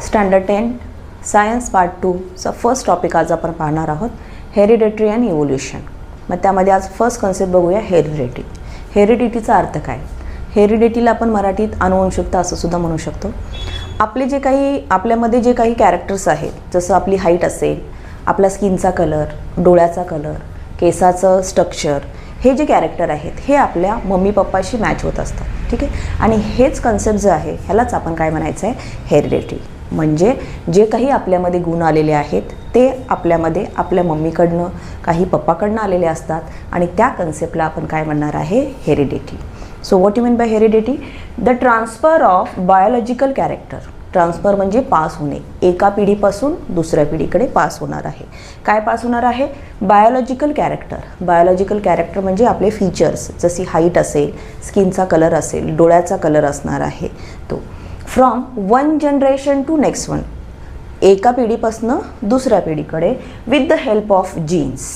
Standard 10 science part 2 चा first topic आज आपण पाहणार आहोत हेरिडिटरी अँड इव्होल्युशन. मग त्यामध्ये आज फर्स्ट कन्सेप्ट बघूया हेरिडिटी. हेरिडिटीचा अर्थ काय? हेरिडिटीला आपण मराठीत आनुवंशिकता असं सुद्धा म्हणू शकतो. आपल्यामध्ये जे काही कॅरेक्टर्स आहेत, जसं आपली हाईट असेल, आपला स्किनचा कलर, डोळ्याचा कलर, केसाचं स्ट्रक्चर, हे जे कॅरेक्टर आहेत हे आपल्या मम्मी पप्पाशी मॅच होत असतात. ठीक आहे. आणि हेच कन्सेप्ट जे आहे ह्यालाच आपण काय म्हणायचं आहे, हेरिडिटी. म्हणजे जे काही आपल्यामध्ये गुण आलेले आहेत ते आपल्यामध्ये आपल्या मम्मीकडनं काही पप्पाकडनं आलेले असतात आणि त्या कन्सेप्टला आपण काय म्हणणार आहे, heredity. So what you mean by heredity? The transfer of biological character. Transfer म्हणजे पास होणे, एका पिढीपासून दुसऱ्या पिढीकडे पास होणार आहे. काय पास होणार आहे? Biological character. बायोलॉजिकल कॅरेक्टर म्हणजे आपले फीचर्स, जशी हाईट असेल, स्किनचा कलर असेल, डोळ्याचा कलर असणार आहे तो. From one generation to next one, एका पिढीपासून दुसऱ्या पिढीकडे with the help of genes.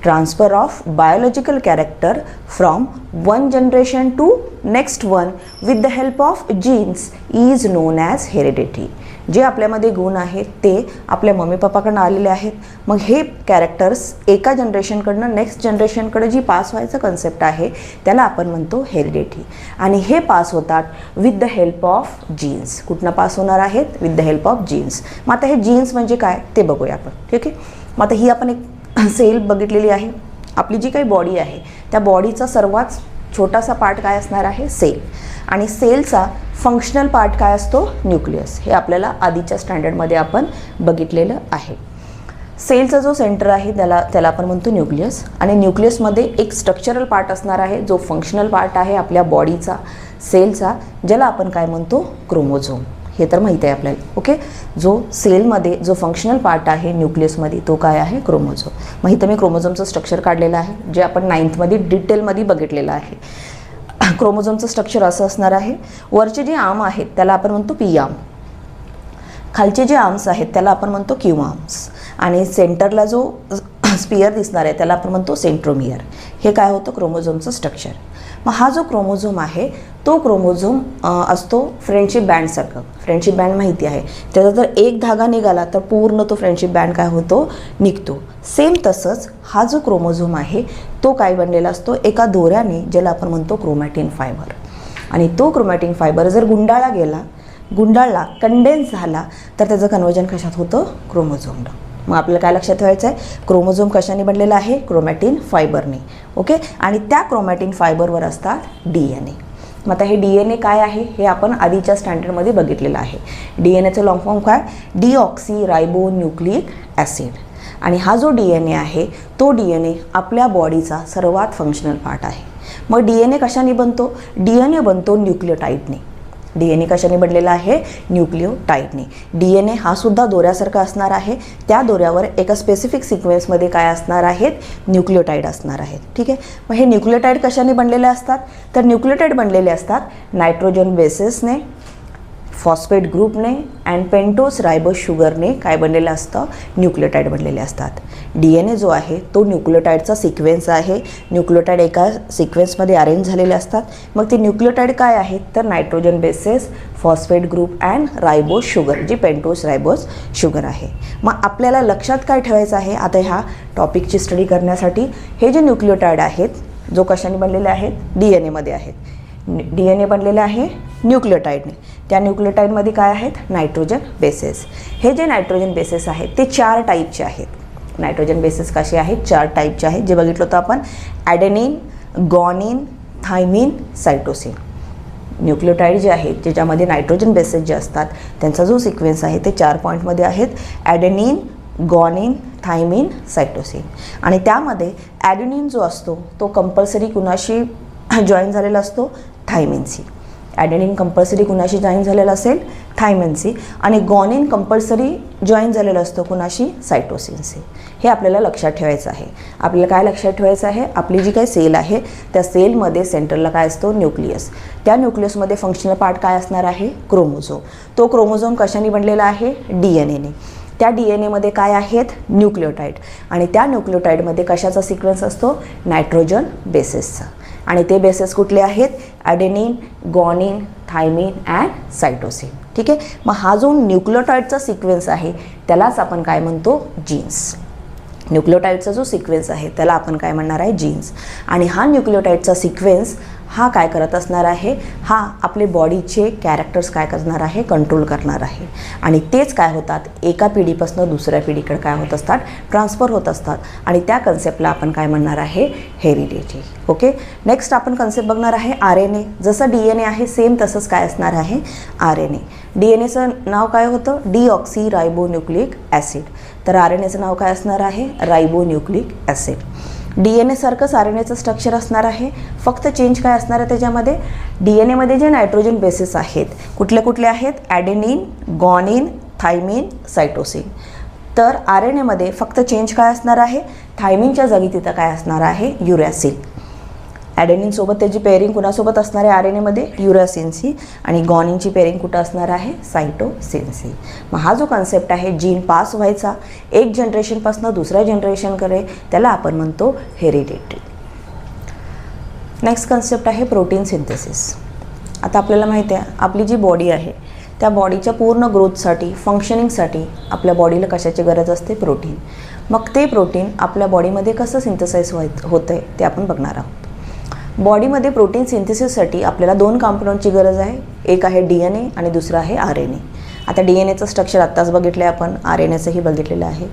Transfer of biological character from one generation to next one with the help of genes is known as heredity. जे आपल्यामध्ये गुण आहेत ते आपल्या मम्मी पप्पाकडनं आलेले आहेत. मग हे कॅरेक्टर्स एका जनरेशनकडनं नेक्स्ट जनरेशनकडे जी पास व्हायचं कन्सेप्ट आहे त्याला आपण म्हणतो हेरिडिटी. आणि हे पास होतात with the help of genes. कुठनं पास होणार आहेत? With the help of genes. मग आता हे जीन्स म्हणजे काय ते बघूया आपण. ठीक आहे. मग आता ही आपण एक सेल बघितलेली आहे. आपली जी काही बॉडी आहे त्या बॉडीचा सर्वात छोटासा पार्ट काय असणार आहे? सेल. आणि सेलचा फंक्शनल पार्ट काय असतो? न्यूक्लियस. हे आपल्याला आधीच्या स्टँडर्डमध्ये आपण बघितलेलं आहे. सेलचा जो सेंटर आहे त्याला आपण म्हणतो न्यूक्लियस. आणि न्यूक्लियसमध्ये एक स्ट्रक्चरल पार्ट असणार आहे जो फंक्शनल पार्ट आहे आपल्या बॉडीचा, सेलचा, ज्याला आपण काय म्हणतो? क्रोमोझोम. हे तर माहीत आहे आपल्याला. ओके. जो सेलमध्ये जो फंक्शनल पार्ट आहे न्यूक्लियसमध्ये तो काय आहे? क्रोमोझोम. मग इथं मी क्रोमोझोमचं स्ट्रक्चर काढलेलं आहे जे आपण 9th डिटेलमध्ये बघितलेलं आहे. क्रोमोझोमचं स्ट्रक्चर असं असणार आहे. वरचे जे आर्म आहेत त्याला आपण म्हणतो पी आर्म, खालचे जे आर्म्स आहेत त्याला आपण म्हणतो क्यू आर्म्स, आणि सेंटरला जो स्पियर दिसणार आहे त्याला आपण म्हणतो सेंट्रोमियर. हे काय होतं? क्रोमोझोमचं स्ट्रक्चर. मग हा जो क्रोमोझोम आहे तो क्रोमोझोम असतो फ्रेंडशिप बँडसारखं. फ्रेंडशिप बँड माहिती आहे, त्याचा जर एक धागा निघाला तर पूर्ण तो फ्रेंडशिप बँड काय होतो? निघतो. सेम तसंच हा जो क्रोमोझोम आहे तो काय बनलेला असतो? एका दोऱ्याने, ज्याला आपण म्हणतो क्रोमॅटिन फायबर. आणि तो क्रोमॅटिन फायबर जर गुंडाळला कंडेन्स झाला तर त्याचं कन्वर्जन कशात होतं? क्रोमोझोमला. मग आपल्याला काय लक्षात ठेवायचं आहे? क्रोमोझोम कशाने बनलेला आहे? क्रोमॅटिन फायबरने. ओके. आणि त्या क्रोमॅटिन फायबरवर असतात DNA. मग आता हे DNA काय आहे हे आपण आधीच्या स्टँडर्डमध्ये बघितलेलं आहे. DNAचं लॉंग फॉर्म काय? Deoxyribonucleic acid. आणि हा जो DNA आहे तो DNA आपल्या बॉडीचा सर्वात फंक्शनल पार्ट आहे. मग DNA कशाने बनतो? DNA बनतो न्यूक्लियोटाईडने. DNA कशाने बनलेला आहे? न्यूक्लियोटाईडने. DNA हा सुद्धा दोऱ्यासारखा असणार आहे. त्या दोऱ्यावर एका स्पेसिफिक सिक्वेन्समध्ये काय असणार आहेत? न्यूक्लियोटाईड असणार आहेत. ठीक आहे. मग हे न्यूक्लियोटाईड कशाने बनलेले असतात? तर न्यूक्लियोटाईड बनलेले असतात नायट्रोजन बेसेसने, फॉस्फेट ग्रुपने अँड पेंटोस रायबोस शुगरने. काय बनलेलं असतं? न्यूक्लियोटाईड बनलेले असतात. DNA जो आहे तो न्यूक्लियोटाईडचा सिक्वेन्स आहे. न्यूक्लियोटाईड एका सिक्वेन्समध्ये अरेंज झालेले असतात. मग ते न्यूक्लियोटाईड काय आहेत? तर nitrogen bases, phosphate group and ribose sugar, जी पेंटोस रायबोस शुगर आहे. मग आपल्याला लक्षात काय ठेवायचं आहे आता ह्या टॉपिकची स्टडी करण्यासाठी? हे जे न्यूक्लियोटाईड आहेत जो कशाने बनलेले आहेत? DNAमध्ये आहेत. DNA बनलेले आहे न्यूक्लियोटाईडने. त्या न्यूक्लियोटाईडमध्ये काय आहेत? Nitrogen bases. हे जे नायट्रोजन बेसेस आहेत ते 4 टाईपचे आहेत. नायट्रोजन बेसेस कसे आहेत? 4 टाईपचे आहेत, जे बघितलं होतं आपण. ॲडेनिन, गॉनिन, थायमिन, सायटोसिन. न्यूक्लियोटाईड जे आहेत ज्याच्यामध्ये नायट्रोजन बेसेस जे असतात त्यांचा जो सिक्वेन्स आहे ते 4 पॉईंटमध्ये आहेत. ॲडेनिन, गॉनिन, थायमिन, सायटोसिन. आणि त्यामध्ये ॲडेनिन जो असतो तो कंपल्सरी कुणाशी जॉईन झालेला असतो? थायमिनशी. ॲडेनिन कंपल्सरी कुणाशी जॉईन झालेला असेल? थायमिनशी. आणि गॉनिन कंपल्सरी जॉईन झालेलं असतं कुणाशी? सायटोसिनशी. हे आपल्याला लक्षात ठेवायचं आहे. आपल्याला काय लक्षात ठेवायचं आहे? आपली जी काही सेल आहे त्या सेलमध्ये सेंटरला काय असतो? न्यूक्लियस. त्या न्यूक्लियसमध्ये फंक्शनल पार्ट काय असणार आहे? क्रोमोझोम. तो क्रोमोझोम कशाने बनलेला आहे? DNAने. त्या DNAमध्ये काय आहेत? न्यूक्लियोटाईड. आणि त्या न्यूक्लियोटाईडमध्ये कशाचा सिक्वेन्स असतो? नायट्रोजन बेसेसचा. आणि ते बेसेस कुठले आहेत? ॲडेनिन, गॉनिन, थायमिन अँड सायटोसिन. ठीक आहे. मग हा जो न्यूक्लियोटाइडचा सिक्वेन्स आहे त्यालाच आपण काय म्हणतो, जीन्स. न्यूक्लियोटाइडचा जो सिक्वेन्स आहे त्याला आपण काय म्हणणार आहे, जीन्स. आणि हा न्यूक्लियोटाइडचा सिक्वेन्स हा काय करत असणार आहे, हा आपले बॉडीचे कॅरेक्टर्स काय करणार आहे, कंट्रोल करणार आहे. आणि तेच काय होतात, एका पिढीपासून दुसऱ्या पिढीकडे काय होत असतात, ट्रान्सफर होत असतात. आणि त्या कन्सेप्टला आपण काय म्हणणार आहे, हेरिडिटी. ओके. नेक्स्ट आपण कन्सेप्ट बघणार आहे RNA. जसं DNA आहे सेम तसंच काय असणार आहे, RNA. DNAचं नाव काय होतं, डिऑक्सी रायबोन्यूक्लिक ॲसिड. तर RNAचं नाव काय असणार आहे, रायबोन्यूक्लिक ॲसिड. DNA सारखंच RNAचं स्ट्रक्चर असणार आहे, फक्त चेंज काय असणार आहे त्याच्यामध्ये, DNA मध्ये जे नायट्रोजन बेसेस आहेत कुठले कुठले आहेत, ॲडेनिन, गॉनिन, थायमिन, सायटोसिन. तर RNA मध्ये फक्त चेंज काय असणार आहे, थायमिनच्या जागी तिथं काय असणार आहे, युरॅसिल. ॲडेनिन सोबत त्याची पेअरिंग कुणासोबत असणार आहे RNA मध्ये, युरॅसिनशी. आणि गॉनिनची पेअरिंग कुठं असणार आहे, सायटोसिनशी. मग हा जो कन्सेप्ट आहे जीन पास व्हायचा एक जनरेशनपासून दुसऱ्या जनरेशनकडे, त्याला आपण म्हणतो हेरिडिटी. नेक्स्ट कन्सेप्ट आहे प्रोटीन सिंथेसिस. आता आपल्याला माहिती आहे आपली जी बॉडी आहे त्या बॉडीच्या पूर्ण ग्रोथसाठी, फंक्शनिंगसाठी आपल्या बॉडीला कशाची गरज असते, प्रोटीन. मग ते प्रोटीन आपल्या बॉडीमध्ये कसं सिंथेसाइज होतं आहे ते आपण बघणार आहोत. बॉडीमध्ये प्रोटीन सिंथेसिससाठी आपल्याला 2 कॉम्पोनंटची गरज आहे, एक आहे DNA आणि दुसरं आहे RNA. आता DNAचं स्ट्रक्चर आत्ताच बघितलं आहे आपण, RNAचंही बघितलेलं आहे.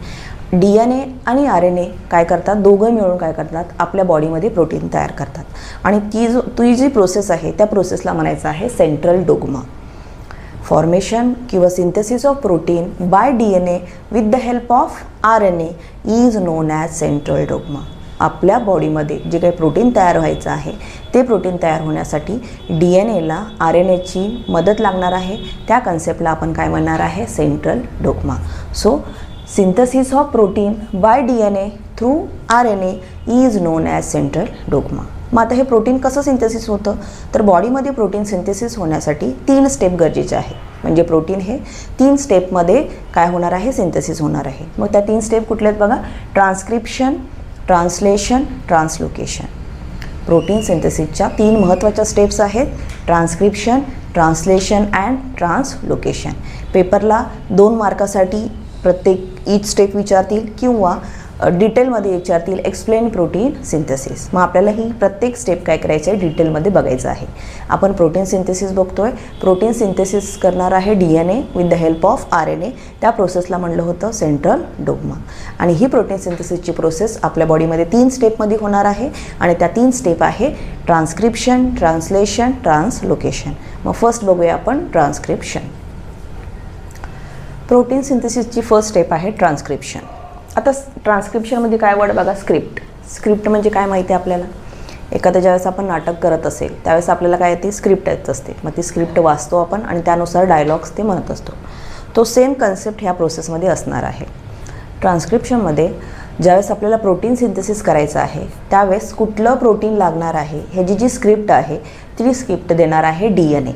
DNA आणि RNA काय करतात, दोघं मिळून काय करतात, आपल्या बॉडीमध्ये प्रोटीन तयार करतात. आणि ती जी प्रोसेस आहे त्या प्रोसेसला म्हणायचं आहे सेंट्रल डोग्मा. फॉर्मेशन किंवा synthesis of protein bye DNA with the help of RNA is known as central dogma. आपल्या बॉडीमध्ये जे काही प्रोटीन तयार व्हायचं आहे ते प्रोटीन तयार होण्यासाठी DNAला RNAची मदत लागणार आहे. त्या कन्सेप्टला आपण काय म्हणणार आहे, central dogma. So synthesis of protein bye DNA through RNA is known as central dogma. मग आता हे प्रोटीन कसं सिंथेसिस होतं, तर बॉडीमध्ये प्रोटीन सिंथेसिस होण्यासाठी 3 स्टेप गरजेचे आहे. म्हणजे प्रोटीन हे 3 स्टेपमध्ये काय होणार आहे, सिंथेसिस होणार आहे. मग त्या 3 स्टेप कुठल्या आहेत बघा, ट्रान्सक्रिप्शन, ट्रान्सलेशन, ट्रान्सलोकेशन. प्रोटीन सिंथेसिसच्या 3 महत्त्वाच्या स्टेप्स आहेत, ट्रान्सक्रिप्शन, ट्रान्सलेशन अँड ट्रान्सलोकेशन. पेपरला 2 मार्कासाठी प्रत्येक ईच स्टेप विचारतील किंवा डिटेलमध्ये विचारतील, एक्सप्लेन प्रोटीन सिंथेसिस. मग आपल्याला ही प्रत्येक स्टेप काय करायचं आहे, डिटेलमध्ये बघायचं आहे. आपण प्रोटीन सिंथेसिस बघतोय. प्रोटीन सिंथेसिस करणार आहे DNA with the help of RNA. त्या प्रोसेसला म्हणलं होतं सेंट्रल डोग्मा. आणि ही प्रोटीन सिंथेसिसची प्रोसेस आपल्या बॉडीमध्ये 3 स्टेपमध्ये होणार आहे. आणि त्या 3 स्टेप आहे ट्रान्सक्रिप्शन, ट्रान्सलेशन, ट्रान्सलोकेशन. मग फर्स्ट बघूया आपण ट्रान्सक्रिप्शन. प्रोटीन सिंथेसिसची फर्स्ट स्टेप आहे ट्रान्सक्रिप्शन. आता ट्रान्सक्रिप्शनमध्ये काय वर्ड बघा, स्क्रिप्ट. स्क्रिप्ट म्हणजे काय माहिती आहे आपल्याला, एखाद्या ज्यावेळेस आपण नाटक करत असेल त्यावेळेस आपल्याला काय येते, स्क्रिप्ट येत असते. मग ती स्क्रिप्ट वाचतो आपण आणि त्यानुसार डायलॉग्स ते म्हणत असतो. तो सेम कन्सेप्ट ह्या प्रोसेसमध्ये असणार आहे. ट्रान्सक्रिप्शनमध्ये ज्यावेळेस आपल्याला प्रोटीन सिंथेसिस करायचं आहे त्यावेळेस कुठलं प्रोटीन लागणार आहे ह्याची जी स्क्रिप्ट आहे ती स्क्रिप्ट देणार आहे DNA.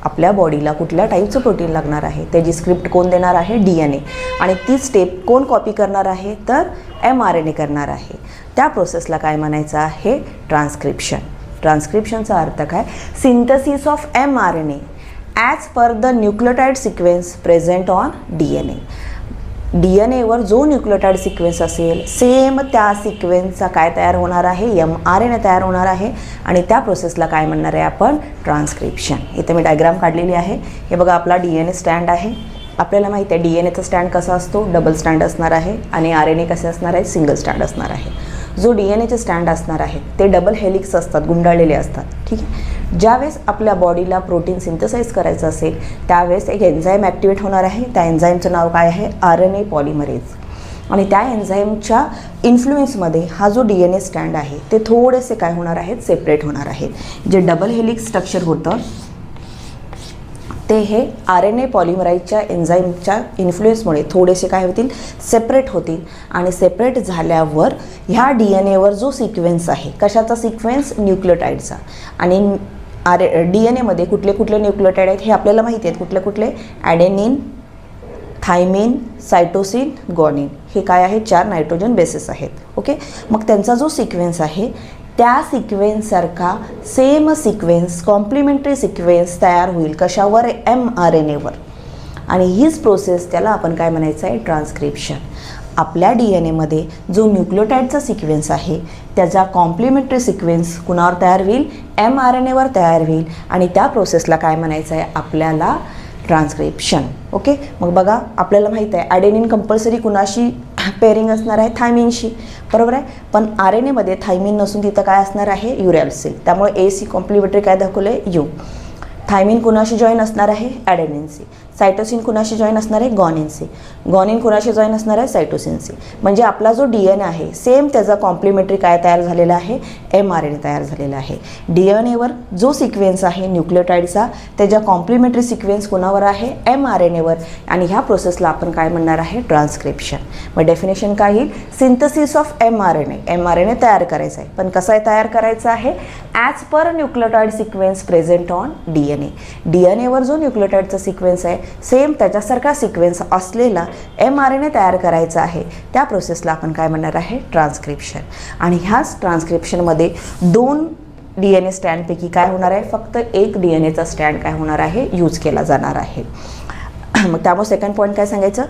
आपल्या बॉडीला कुठल्या टाईपचं प्रोटीन लागणार आहे त्याची स्क्रिप्ट कोण देणार आहे, DNA. आणि ती स्टेप कोण कॉपी करणार आहे, तर mRNA करणार आहे. त्या प्रोसेसला काय म्हणायचं आहे, ट्रान्सक्रिप्शन. ट्रान्सक्रिप्शनचा अर्थ काय, synthesis of mRNA as per the nucleotide sequence present on DNA. DNAवर जो न्यूक्लियोटाइड सिक्वेन्स असेल सेम त्या सिक्वेन्सचा काय तयार होणार आहे, mRNA तयार होणार आहे. आणि त्या प्रोसेसला काय म्हणणार आहे आपण, ट्रान्सक्रिप्शन. इथे मी डायग्राम काढलेली आहे. हे बघा आपला DNA स्टँड आहे. आपल्याला माहिती आहे DNAचा स्टँड कसा असतो, डबल स्टँड असणार आहे. आणि RNA कसे असणार आहे, सिंगल स्टँड असणार आहे. जो DNAचे स्टँड असणार आहे ते डबल हेलिक्स असतात, गुंडाळलेले असतात. ठीक आहे. ज्यावेळेस आपल्या बॉडीला प्रोटीन सिंथेसाइज करायचं असेल त्यावेळेस एक एन्झाईम ॲक्टिवेट होणार आहे. त्या एन्झाईमचं नाव काय आहे, RNA पॉलिमरेज. आणि त्या एन्झाईमच्या इन्फ्लुएन्समध्ये हा जो DNA स्टँड आहे ते थोडेसे काय होणार आहेत, सेपरेट होणार आहेत. जे डबल हेलिक्स स्ट्रक्चर होतं ते हे RNA पॉलिमराईजच्या एन्झाईमच्या इन्फ्लुएन्समुळे थोडेसे काय होतील, सेपरेट होतील. आणि सेपरेट झाल्यावर ह्या DNAवर जो सिक्वेन्स आहे, कशाचा सिक्वेन्स, न्यूक्लियोटाइडचा. आणि DNAमध्ये कुठले कुठले न्यूक्लियोटाइड आहेत हे आपल्याला माहिती आहेत. कुठले कुठले, ॲडेनिन, थायमिन, सायटोसिन, गॉनिन. हे काय आहे, 4 नायट्रोजन बेसेस आहेत. ओके. मग त्यांचा जो सिक्वेन्स आहे त्या सिक्वेन्ससारखा सेम सिक्वेन्स कॉम्प्लिमेंटरी सिक्वेन्स तयार होईल कशावर, mRNAवर. आणि हीच प्रोसेस त्याला आपण काय म्हणायचं आहे, ट्रान्स्क्रिप्शन. आपल्या DNA जो न्यूक्लियोटाईडचा सिक्वेन्स आहे त्याचा कॉम्प्लिमेंटरी सिक्वेन्स कुणावर तयार होईल, mRNAवर तयार होईल आणि त्या प्रोसेसला काय म्हणायचं आहे आपल्याला, ट्रान्स्क्रिप्शन. ओके, मग बघा आपल्याला माहीत आहे ॲडेनिन कंपल्सरी कुणाशी पेअरिंग असणार आहे, थायमिनशी, बरोबर आहे. पण RNAमध्ये थायमिन नसून तिथं काय असणार आहे, युरॅसिल. त्यामुळे AC कॉम्प्लिमेंटरी काय दाखवलं आहे, यू. थायमिन कुणाशी जॉईन असणार आहे, ॲडेनिनशी. सायटोसिन कुणाशी जॉईन असणार आहे, गॉनिनशी. गॉनिन कुणाशी जॉईन असणार आहे, सायटोसिनशी. म्हणजे आपला जो DNA आहे सेम त्याचा कॉम्प्लिमेंटरी काय तयार झालेला आहे, mRNA तयार झालेला आहे. DNAवर जो सिक्वेन्स आहे न्यूक्लियोटाईडचा त्याच्या कॉम्प्लिमेंटरी सिक्वेन्स कुणावर आहे, mRNAवर. आणि ह्या प्रोसेसला आपण काय म्हणणार आहे, ट्रान्स्क्रिप्शन. मग डेफिनेशन काय येईल, सिंथसिस ऑफ mRNA तयार करायचं आहे. पण कसं आहे तयार करायचं आहे, as per nucleotide sequence present on DNA. DNAवर जो न्यूक्लियोटाईडचा सिक्वेन्स आहे सेम त्याच्यासारखा सिक्वेन्स असलेला mRNA तयार करायचा आहे. त्या प्रोसेसला आपण काय म्हणणार आहे, ट्रान्स्क्रिप्शन. आणि ह्याच ट्रान्स्क्रिप्शनमध्ये 2 DNA स्टँडपैकी काय होणार आहे, फक्त एक DNAचा स्टँड काय होणार आहे, यूज केला जाणार आहे. मग त्यामुळे सेकंड पॉईंट काय सांगायचं,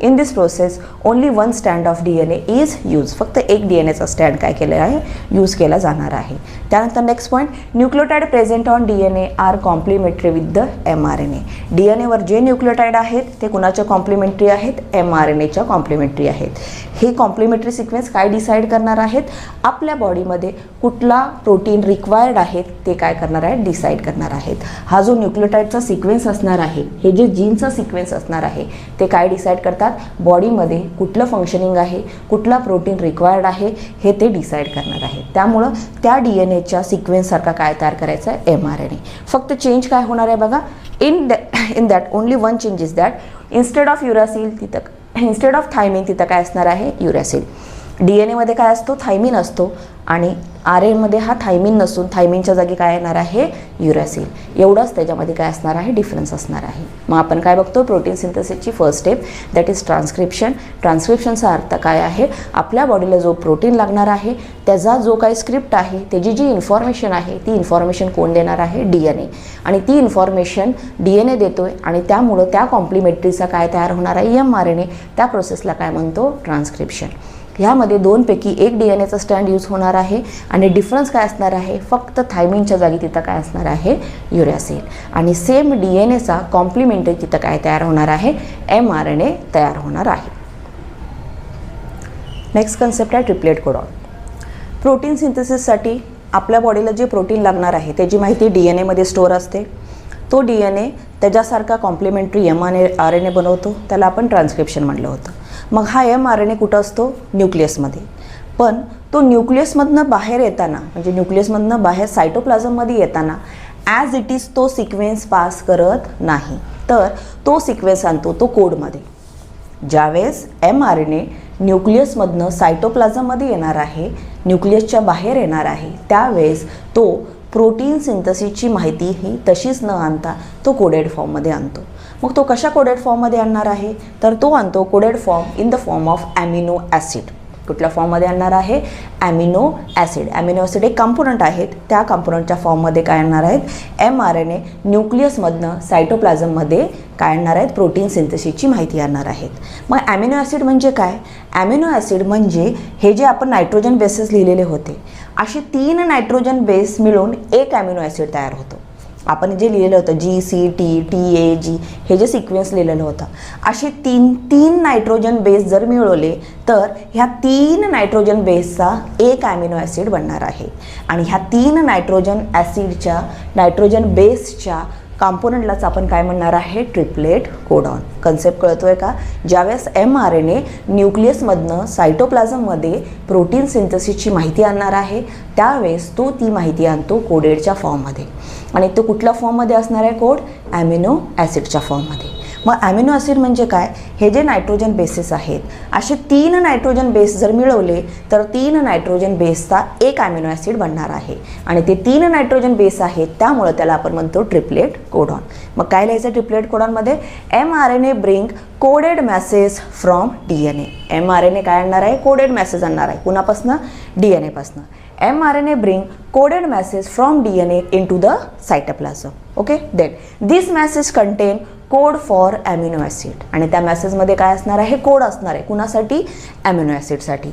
in this process only one stand of DNA is use. फक्त एक DNAचा स्टँड काय केलेला आहे, यूज केला जाणार आहे. त्यानंतर next point, nucleotide present on DNA are complementary with the mRNA. DNAवर जे न्यूक्लियोटाईड आहेत ते कुणाच्या कॉम्प्लिमेंटरी आहेत, mRNAच्या कॉम्प्लिमेंटरी आहेत. हे कॉम्प्लिमेंटरी सिक्वेन्स काय डिसाईड करणार आहेत, आपल्या बॉडीमध्ये कुठला प्रोटीन रिक्वायर्ड आहेत ते काय करणार आहेत, डिसाईड करणार आहेत. हा जो न्यूक्लियोटाईडचा सिक्वेन्स असणार आहे, हे जे जीनचा सिक्वेन्स असणार आहे ते काय डिसाईड करतात, बॉडीमध्ये कुठलं फंक्शनिंग आहे, कुठला प्रोटीन रिक्वायर्ड आहे हे ते डिसाईड करणार आहे. त्यामुळं त्या DNAच्या सिक्वेन्ससारखा काय तयार करायचा आहे, mRNA. फक्त चेंज काय होणार आहे बघा, in that only one change is that instead of uracil तिथं, इन्स्टेड ऑफ थायमिन तिथं काय असणार आहे, युरॅसिल. DNAमध्ये काय असतो, थायमिन असतो आणि RNAमध्ये हा थायमिन नसून थायमिनच्या जागी काय येणार आहे, युरॅसिल. एवढंच त्याच्यामध्ये काय असणार आहे, डिफरन्स असणार आहे. मग आपण काय बघतो, प्रोटीन सिंथेसिसची first step that is transcription. ट्रान्स्क्रिप्शनचा अर्थ काय आहे, आपल्या बॉडीला जो प्रोटीन लागणार आहे त्याचा जो काही स्क्रिप्ट आहे त्याची जी इन्फॉर्मेशन आहे ती इन्फॉर्मेशन कोण देणार आहे, DNA. आणि ती इन्फॉर्मेशन DNA देतोय आणि त्यामुळं त्या कॉम्प्लिमेंटरीचा काय तयार होणार आहे, mRNA. त्या प्रोसेसला काय म्हणतो, ट्रान्स्क्रिप्शन. ह्यामध्ये 2पैकी एक DNAचा स्टँड यूज होणार आहे आणि डिफरन्स काय असणार आहे, फक्त थायमिनच्या जागी तिथं काय असणार आहे, युरॅसिल. आणि सेम DNAचा कॉम्प्लिमेंटरी तिथं काय तयार होणार आहे, mRNA तयार होणार आहे. नेक्स्ट कन्सेप्ट आहे ट्रिपलेट कोडॉन. प्रोटीन सिंथेसिससाठी आपल्या बॉडीला जे प्रोटीन लागणार आहे त्याची माहिती DNAमध्ये स्टोअर असते. तो DNA त्याच्यासारखा कॉम्प्लिमेंटरी mRNA बनवतो, त्याला आपण ट्रान्स्क्रिप्शन म्हटलं होतं. मग हा mRNA कुठं असतो, न्यूक्लियसमध्ये. पण तो न्यूक्लियसमधनं बाहेर येताना, म्हणजे न्यूक्लियसमधनं बाहेर सायटोप्लाझममध्ये येताना ॲज इट इज तो सिक्वेन्स पास करत नाही, तर तो सिक्वेन्स आणतो तो कोडमध्ये. ज्यावेळेस mRNA न्यूक्लियसमधनं सायटोप्लाझममध्ये येणार आहे, न्यूक्लियसच्या बाहेर येणार आहे, त्यावेळेस तो प्रोटीन सिंथेसिसची माहिती ही तशीच न आणता तो कोडेड फॉर्ममध्ये आणतो. मग तो कशा कोडेड फॉर्ममध्ये आणणार आहे, तर तो आणतो coded form in the form of amino acid. कुठल्या फॉर्ममध्ये आणणार आहे, ॲमिनो ॲसिड. ॲमिनो ॲसिड एक कॉम्पोनंट आहेत, त्या कॉम्पोनंटच्या फॉर्ममध्ये काय आणणार आहेत, mRNA न्यूक्लियसमधनं सायटोप्लाझममध्ये काय आणणार आहेत, प्रोटीन सिंथेसिसची माहिती आणणार आहेत. मग ॲमिनो ॲसिड म्हणजे काय, ॲमिनो ॲसिड म्हणजे हे जे आपण नायट्रोजन बेसेस लिहिलेले होते असे 3 नायट्रोजन बेस मिळून एक ॲमिनो ॲसिड तयार होतो. आपण जे लिहिलेलं होतं GCT TAG हे जे सिक्वेन्स लिहिलेलं होतं, असे तीन नायट्रोजन बेस जर मिळवले तर ह्या 3 नायट्रोजन बेसचा एक ॲमिनो ॲसिड बनणार आहे. आणि ह्या 3 नायट्रोजन बेसच्या कॉम्पोनंटलाच आपण काय म्हणणार आहे, ट्रिपलेट कोडॉन. कन्सेप्ट कळतोय का, ज्यावेळेस mRNA न्यूक्लियसमधनं सायटोप्लाझममध्ये प्रोटीन सिंथेसिसची माहिती आणणार आहे त्यावेळेस तो ती माहिती आणतो कोडेडच्या फॉर्ममध्ये. आणि तो कुठल्या फॉर्ममध्ये असणार आहे कोड, ॲमिनो ॲसिडच्या फॉर्ममध्ये. मग ॲमिनो ॲसिड म्हणजे काय, हे जे नायट्रोजन बेसेस आहेत असे 3 नायट्रोजन बेस जर मिळवले तर 3 नायट्रोजन बेसचा एक ॲमिनो ॲसिड बनणार आहे. आणि ते 3 नायट्रोजन बेस आहेत त्यामुळे त्याला आपण म्हणतो ट्रिपलेट कोडॉन. मग काय लिहायचं ट्रिपलेट कोडॉनमध्ये, mRNA bring coded message from DNA. mRNA काय आणणार आहे, कोडेड मॅसेज आणणार आहे. कुणापासनं, DNAपासनं. mRNA bring coded message from DNA into the cytoplasm. Okay, then this message contain code for amino acid आणि त्या मेसेजमध्ये काय असणार आहे, कोड असणार आहे. कुणासाठी, ॲमिनो ॲसिडसाठी.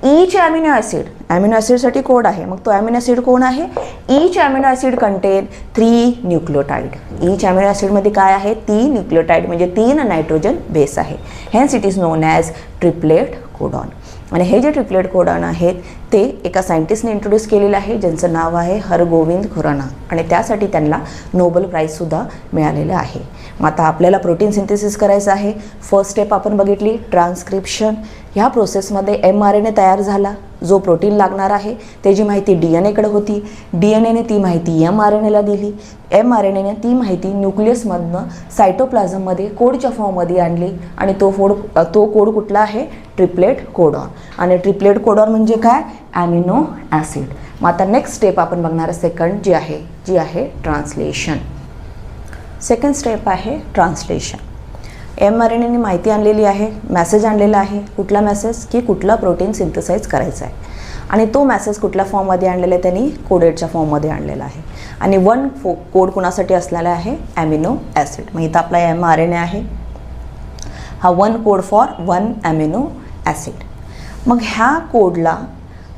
ईच ॲमिनो ॲसिडसाठी कोड आहे. मग तो ॲमिनो ॲसिड कोण आहे, each amino acid contain 3 nucleotide. Each amino ॲसिडमध्ये काय आहे, 3 न्यूक्लियोटाइड म्हणजे 3 नायट्रोजन बेस आहे. Hence it is known as triplet codon. आणि हे जे ट्रिपलेट कोडॉन आहेत ते एका सायंटिस्टने इंट्रोड्यूस केलेलं आहे ज्यांचं नाव आहे हरगोविंद खुराना आणि त्यासाठी त्यांना नोबेल प्राईजसुद्धा मिळालेलं आहे. मग आता आपल्याला प्रोटीन सिंथेसिस करायचं आहे. फर्स्ट स्टेप आपण बघितली, ट्रान्स्क्रिप्शन. ह्या प्रोसेसमध्ये mRNA तयार झाला. जो प्रोटीन लागणार आहे त्याची माहिती DNAकडे होती. DNAने ती माहिती mRNAला दिली. mRNAने ती माहिती न्यूक्लियसमधनं सायटोप्लाझममध्ये कोडच्या फॉर्ममध्ये आणली आणि तो कोड कुठला आहे, ट्रिपलेट कोडॉन. आणि ट्रिपलेट कोडॉन म्हणजे काय, ॲमिनो ॲसिड. मग आता नेक्स्ट स्टेप आपण बघणार सेकंड जी आहे ट्रान्सलेशन. सेकंड स्टेप आहे ट्रान्सलेशन. mRNAने माहिती आणलेली आहे, मेसेज आणलेला आहे. कुठला मेसेज, की कुठला प्रोटीन सिंथेसाइज करायचा आहे आणि तो मेसेज कुठल्या फॉर्ममध्ये आणलेला आहे, त्यांनी कोडेडच्या फॉर्ममध्ये आणलेला आहे. आणि 1 कोड कुणासाठी असलेला आहे, ॲमिनो ॲसिड. मग इथं आपला mRNA आहे, हा 1 कोड फॉर 1 ॲमिनो ॲसिड. मग ह्या कोडला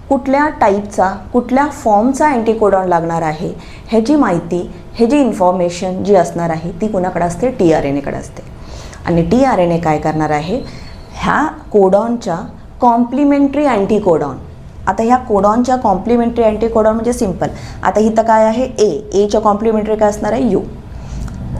कुठल्या टाईपचा, कुठल्या फॉर्मचा अँटीकोडॉन लागणार आहे ह्याची माहिती, ह्याची इन्फॉर्मेशन जी असणार आहे ती कुणाकडे असते, tRNAकडे असते. आणि tRNA काय करणार आहे, ह्या कोडॉनच्या कॉम्प्लिमेंटरी अँटीकोडॉन. आता ह्या कोडॉनच्या कॉम्प्लिमेंटरी अँटीकोडॉन म्हणजे सिम्पल. आता इथं काय आहे, एच्या कॉम्प्लिमेंटरी काय असणार आहे,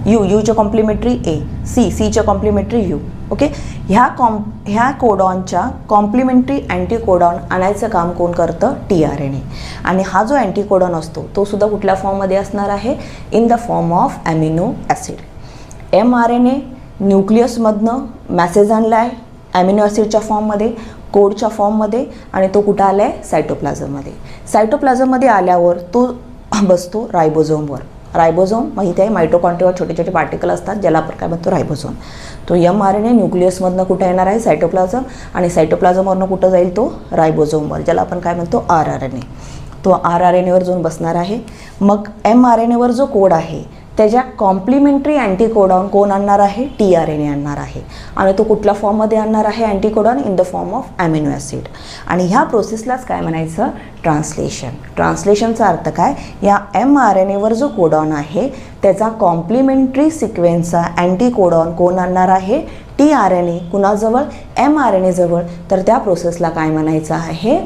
यूच्या कॉम्प्लिमेंटरी ए, सीच्या कॉम्प्लिमेंटरी यू. ओके, ह्या कोडॉनच्या कॉम्प्लिमेंटरी अँटीकोडॉन आणायचं काम कोण करतं, tRNA. आणि हा जो अँटीकोडॉन असतो तो सुद्धा कुठल्या फॉर्ममध्ये असणार आहे, in the form of amino acid. mRNA न्यूक्लियसमधनं मॅसेज आणला आहे ॲमिनो ॲसिडच्या फॉर्ममध्ये, कोडच्या फॉर्ममध्ये, आणि तो कुठं आला आहे, सायटोप्लाझममध्ये. सायटोप्लाझममध्ये आल्यावर तो बसतो रायबोझोमवर. रायबोझोम माहिती आहे, मायटोकॉन्ड्रियावर छोटे छोटे पार्टिकल असतात ज्याला आपण काय म्हणतो, रायबोझोम. तो mRNA न्यूक्लियसमधनं कुठं येणार आहे, सायटोप्लाझम, आणि सायटोप्लाझमवरनं कुठं जाईल, तो रायबोझोमवर, ज्याला आपण काय म्हणतो, rRNA. तो rRNAवर जाऊन बसणार आहे. मग mRNAवर जो कोड आहे त्याच्या कॉम्प्लिमेंटरी अँटीकोडॉन कोण आणणार आहे, tRNA आणणार आहे. आणि तो कुठल्या फॉर्ममध्ये आणणार आहे anticodon, in the form of amino acid. आणि ह्या प्रोसेसलाच काय म्हणायचं, ट्रान्सलेशन. ट्रान्सलेशनचा अर्थ काय, या mRNAवर जो कोडॉन आहे त्याचा कॉम्प्लिमेंटरी सिक्वेन्सचा अँटीकोडॉन कोण आणणार आहे, tRNA. कुणाजवळ, mRNA जवळ. तर त्या प्रोसेसला काय म्हणायचं आहे,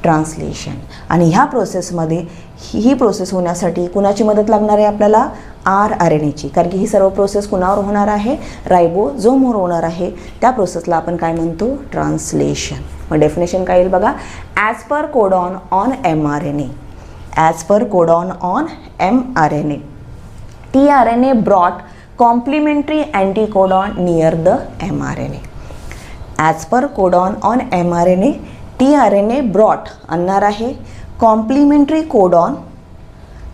ट्रान्सलेशन. आणि ह्या प्रोसेसमध्ये ही प्रोसेस होण्यासाठी कुणाची मदत लागणार आहे आपल्याला, rRNAची. कारण की ही सर्व प्रोसेस कुणावर होणार आहे, रायबोझोमवर होणार आहे. त्या प्रोसेसला आपण काय म्हणतो, ट्रान्सलेशन. मग डेफिनेशन काय येईल बघा, as per codon on mRNA, as per codon on mRNA, tRNA brought complementary anticodon near the mRNA. As per codon on mRNA, tRNA brought आणणार आहे complementary codon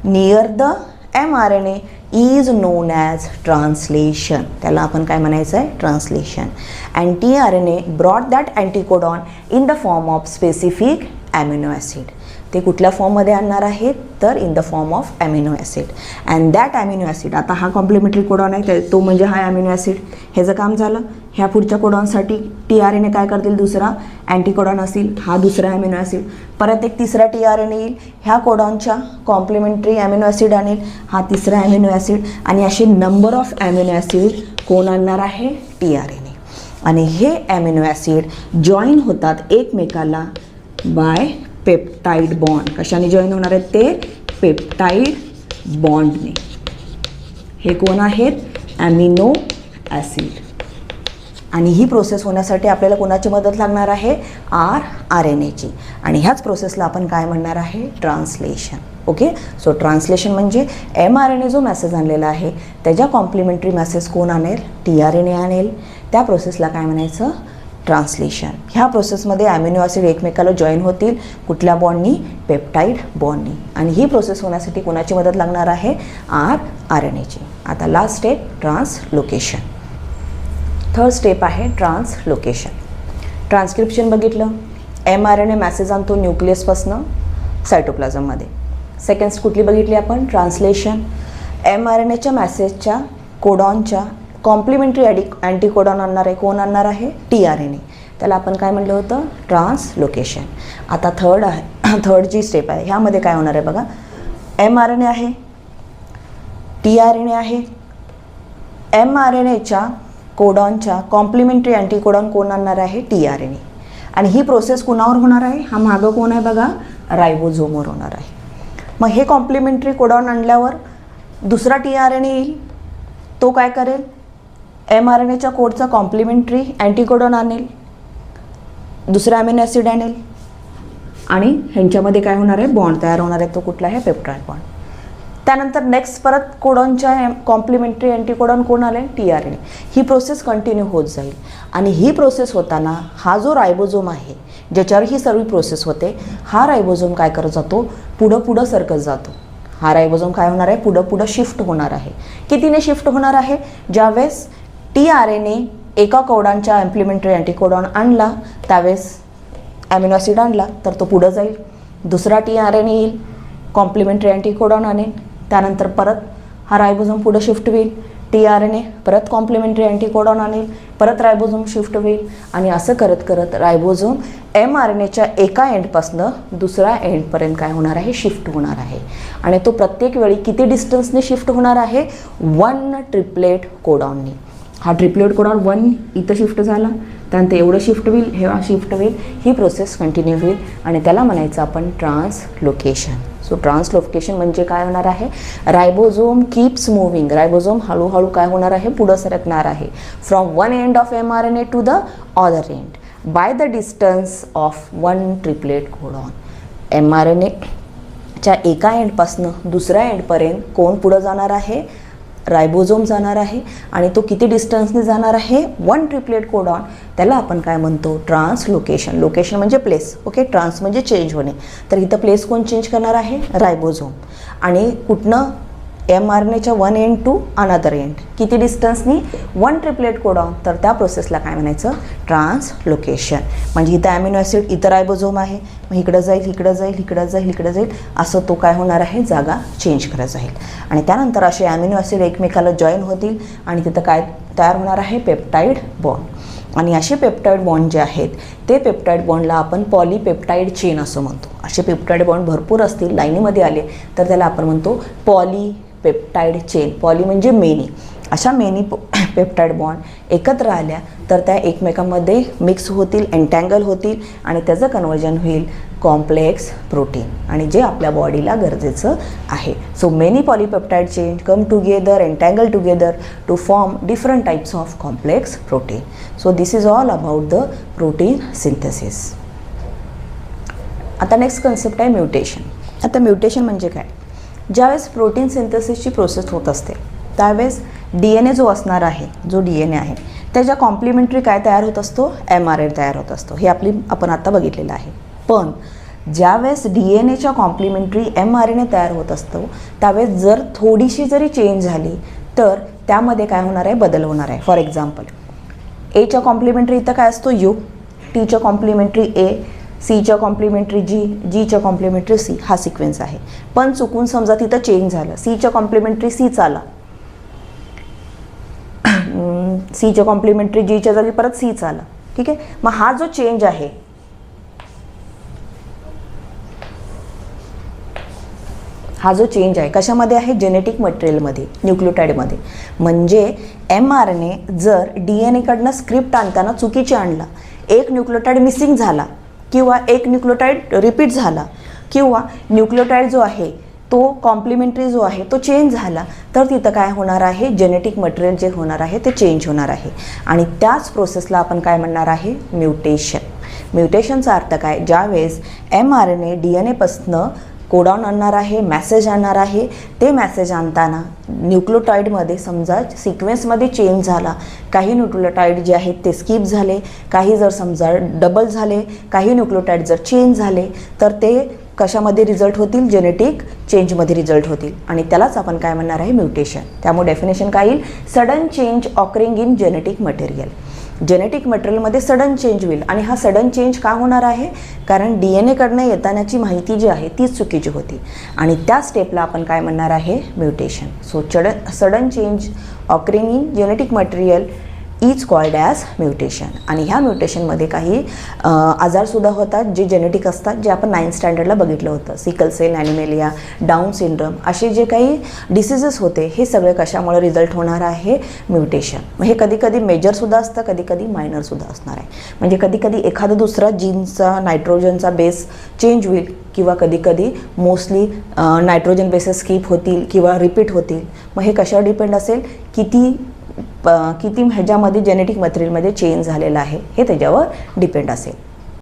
near the mRNA is known as translation. त्याला आपण काय म्हणायचं आहे, translation. And tRNA brought that anticodon in the form of specific amino acid. ते कुठल्या फॉर्ममध्ये आणणार आहेत, तर in the form of amino acid. And that amino acid, आता हा कॉम्प्लिमेंटरी कोडॉन आहे तो म्हणजे हा ॲमिनो ॲसिड. ह्याचं काम झालं. ह्या पुढच्या कोडॉनसाठी tRNA काय करतील, दुसरा अँटीकोडॉन असेल, हा दुसरा ॲमिनो ॲसिड. परत एक तिसरा tRNA येईल, ह्या कोडॉनच्या कॉम्प्लिमेंटरी ॲमिनो ॲसिड आणेल, हा तिसरा ॲमिनो ॲसिड. आणि असे नंबर ऑफ ॲमिनो ॲसिड कोण आणणार आहे, tRNA. आणि हे ॲमिनो ॲसिड जॉईन होतात एकमेकाला बाय पेप्टाइड बॉन्ड. कशाने जॉईन होणार आहेत ते, पेप्टाइड बॉन्डने. हे कोण आहेत, ॲमिनो ॲसिड. आणि ही प्रोसेस होण्यासाठी आपल्याला कोणाची मदत लागणार आहे, rRNAची. आणि ह्याच प्रोसेसला आपण काय म्हणणार आहे, ट्रान्सलेशन. ओके, सो ट्रान्सलेशन म्हणजे mRNA जो मेसेज आणलेला आहे त्याच्या कॉम्प्लिमेंटरी मेसेज कोण आणेल, tRNA आणेल. त्या प्रोसेसला काय म्हणायचं, ट्रान्सलेशन. ह्या प्रोसेसमध्ये ॲमिनो ॲसिड एकमेकाला जॉईन होतील, कुठल्या बॉन्डनी, पेप्टाइड बॉन्डनी. आणि ही प्रोसेस होण्यासाठी कोणाची मदत लागणार आहे, rRNAची. आता last step, translocation. Third step आहे ट्रान्सलोकेशन. ट्रान्स्क्रिप्शन बघितलं, mRNA मॅसेज आणतो न्यूक्लियसपासनं, सायटोप्लाझममध्ये. सेकंड कुठली बघितली आपण? ट्रान्सलेशन. mRNAच्या मॅसेजच्या कोडॉनच्या कॉम्प्लिमेंटरी अँटीकोडॉन आणणार आहे. कोण आणणार आहे? tRNA. त्याला आपण काय म्हटलं होतं? ट्रान्सलोकेशन. आता थर्ड जी स्टेप आहे ह्यामध्ये काय होणार आहे बघा. mRNA आहे, tRNA आहे. mRNAच्या कोडॉनच्या कॉम्प्लिमेंटरी अँटीकोडॉन कोण आणणार आहे? tRNA. आणि ही प्रोसेस कुणावर होणार आहे? हा मागं कोण आहे बघा? रायबोझोमवर होणार आहे. मग हे कॉम्प्लिमेंटरी कोडॉन आणल्यावर दुसरा tRNA येईल. तो काय करेल? mRNAच्या कोडचा कॉम्प्लिमेंटरी अँटीकोडॉन आणेल, दुसरा अमिनो ॲसिड आणेल आणि ह्यांच्यामध्ये काय होणार आहे? बॉन्ड तयार होणार आहे. तो कुठला आहे? Peptide bond. त्यानंतर नेक्स्ट परत कोडॉनच्या कॉम्प्लिमेंटरी अँटीकोडॉन कोण आले? tRNA. ही प्रोसेस कंटिन्यू होत जाईल आणि ही प्रोसेस होताना हा जो रायबोझोम आहे ज्याच्यावर ही सर्व प्रोसेस होते, हा रायबोझोम काय करत जातो? पुढं सरकत जातो. हा रायबोझोम काय होणार आहे? पुढं शिफ्ट होणार आहे. कितीने शिफ्ट होणार आहे? ज्यावेळेस tRNA एका कोडॉनच्या कॉम्प्लिमेंटरी अँटीकोडॉन आणला त्यावेळेस ॲमिनो ॲसिड आणला तर तो पुढं जाईल. दुसरा tRNA येईल, कॉम्प्लिमेंटरी अँटीकोडॉन आणेल. त्यानंतर परत हा रायबोझोम पुढं शिफ्ट होईल. tRNA परत कॉम्प्लिमेंटरी अँटीकोडॉन आणेल, परत रायबोझोम शिफ्ट होईल आणि असं करत करत रायबोझोम mRNAच्या एका एंडपासनं दुसऱ्या एंडपर्यंत काय होणार आहे? शिफ्ट होणार आहे. आणि तो प्रत्येक वेळी किती डिस्टन्सने शिफ्ट होणार आहे? 1 ट्रिपलेट कोडॉनने. हा ट्रिपलेट कोडॉन 1 इथं शिफ्ट झाला, त्यानंतर एवढं शिफ्ट होईल, हे शिफ्ट होईल. ही प्रोसेस कंटिन्यू होईल आणि त्याला म्हणायचं आपण ट्रान्सलोकेशन. सो ट्रान्सलोकेशन म्हणजे काय होणार आहे? Ribosome keeps moving. रायबोझोम हळूहळू काय होणार आहे? पुढं सरकणार आहे. From one end of mRNA to the other end by the distance of 1 triplet codon. mRNAच्या एका एंडपासनं दुसऱ्या एंडपर्यंत कोण पुढं जाणार आहे? रायबोझोम जाणार आहे. आणि तो किती डिस्टन्सने जाणार आहे? 1 ट्रिपलेट कोडॉन. त्याला आपण काय म्हणतो? ट्रान्सलोकेशन. लोकेशन म्हणजे प्लेस. ओके, ट्रान्स म्हणजे चेंज होणे. तर इथं प्लेस कोण चेंज करणार आहे? रायबोझोम. आणि कुठनं? mRNAच्या 1 एंड टू अनदर एंड. किती डिस्टन्सनी? 1 ट्रिपलेट कोडॉन. तर त्या प्रोसेसला काय म्हणायचं? ट्रान्सलोकेशन. म्हणजे इथं ॲमिनो ॲसिड, इथं रायबोझोम आहे, मग इकडं जाईल, इकडं जाईल, इकडं जाईल, इकडं जाईल, असं तो काय होणार आहे? जागा चेंज करत जाईल. आणि त्यानंतर असे ॲमिनो ॲसिड एकमेकाला जॉईन होतील आणि तिथं काय तयार होणार आहे? Peptide bond. आणि असे पेप्टाइड बॉन्ड जे आहेत ते पेप्टाइड बॉन्डला आपण पॉलीपेप्टाइड चेन असं म्हणतो. असे पेप्टाइड बॉन्ड भरपूर असतील, लाईनीमध्ये आले तर त्याला आपण म्हणतो पॉलीपेप्टाइड चेन. पॉली म्हणजे मेनी. अशा मेनी पेप्टाइड बॉन्ड एकत्र आल्या तर त्या एकमेकांमध्ये मिक्स होतील, एन्टँगल होतील आणि त्याचं कन्वर्जन होईल कॉम्प्लेक्स प्रोटीन, आणि जे आपल्या बॉडीला गरजेचं आहे. So many polypeptide chain come together, entangle together to form different types of complex protein. So this is all about the protein synthesis. आता नेक्स्ट कन्सेप्ट आहे म्युटेशन. आता म्युटेशन म्हणजे काय? ज्यावेळेस प्रोटीन सिंथेसिसची प्रोसेस होत असते त्यावेळेस DNA जो असणार आहे, जो DNA आहे त्याच्या कॉम्प्लिमेंटरी काय तयार होत असतो? mRNA तयार होत असतो. हे आपण आता बघितलेलं आहे. पण ज्यावेळेस DNAच्या कॉम्प्लिमेंटरी mRNA तयार होत असतो त्यावेळेस जर थोडीशी जरी चेंज झाली तर त्यामध्ये काय होणार आहे? बदल होणार आहे. फॉर एक्झाम्पल Aच्या कॉम्प्लिमेंटरी इथं काय असतो? U, Tच्या कॉम्प्लिमेंटरी A, Cच्या कॉम्प्लिमेंटरी G, Gच्या कॉम्प्लिमेंटरी C, हा सिक्वेन्स आहे. पण चुकून समजा तिथं चेंज झालं, Cच्या कॉम्प्लिमेंटरी C आला, Cच्या कॉम्प्लिमेंटरी Gच्या जागी परत C आला. ठीक आहे, मग हा जो चेंज आहे कशामध्ये आहे? जेनेटिक मटेरियलमध्ये, न्यूक्लियोटाईडमध्ये. म्हणजे mRNA जर DNA कडनं स्क्रिप्ट आणताना चुकीची आणला, एक न्यूक्लियोटाईड मिसिंग झाला किंवा एक न्यूक्लियोटाईड रिपीट झाला किंवा न्यूक्लियोटाईड जो आहे तो कॉम्प्लिमेंटरी जो आहे तो चेंज झाला तर तिथं काय होणार आहे? जेनेटिक मटेरियल जे होणार आहे ते चेंज होणार आहे. आणि त्याच प्रोसेसला आपण काय म्हणणार आहे? म्युटेशन. म्युटेशनचा अर्थ काय? ज्यावेळेस mRNA DNAपासनं कोडॉन आणणार आहे, मॅसेज आणणार आहे, ते मॅसेज आणताना न्यूक्लियोटाईडमध्ये समजा सिक्वेन्समध्ये चेंज झाला, काही न्यूक्लियोटाईड जे आहेत ते स्किप झाले, काही जर समजा डबल झाले, काही न्यूक्लियोटाईड जर चेंज झाले तर ते कशामध्ये रिझल्ट होतील? जेनेटिक चेंजमध्ये रिझल्ट होतील. आणि त्यालाच आपण काय म्हणणार आहे? म्युटेशन. त्यामुळे डेफिनेशन काय येईल? Sudden change occurring in genetic material. Genetic मटेरियलमध्ये सडन चेंज होईल. आणि हा सडन चेंज का होणार आहे? कारण DNA कडनं येतानाची माहिती जी आहे तीच चुकीची होती आणि त्या स्टेपला आपण काय म्हणणार आहे? Mutation. So sudden change occurring in genetic material is called as mutation. आणि ह्या म्युटेशनमध्ये काही आजारसुद्धा होतात जे जेनेटिक असतात, जे आपण 9th स्टँडर्डला बघितलं होतं. Sickle cell anaemia, down syndrome असे जे काही डिसीजेस होते हे सगळे कशामुळे रिझल्ट होणार आहे? म्युटेशन. मग हे कधी कधी मेजरसुद्धा असतं, कधी कधी मायनरसुद्धा असणार आहे. म्हणजे कधी कधी एखादा दुसरा जीनचा नायट्रोजनचा बेस चेंज होईल किंवा कधी कधी मोस्टली नायट्रोजन बेसेस स्किप होतील किंवा रिपीट होतील. मग हे कशावर डिपेंड असेल? किती ह्याच्यामध्ये जेनेटिक मटेरियलमध्ये चेंज झालेलं आहे हे त्याच्यावर डिपेंड असेल.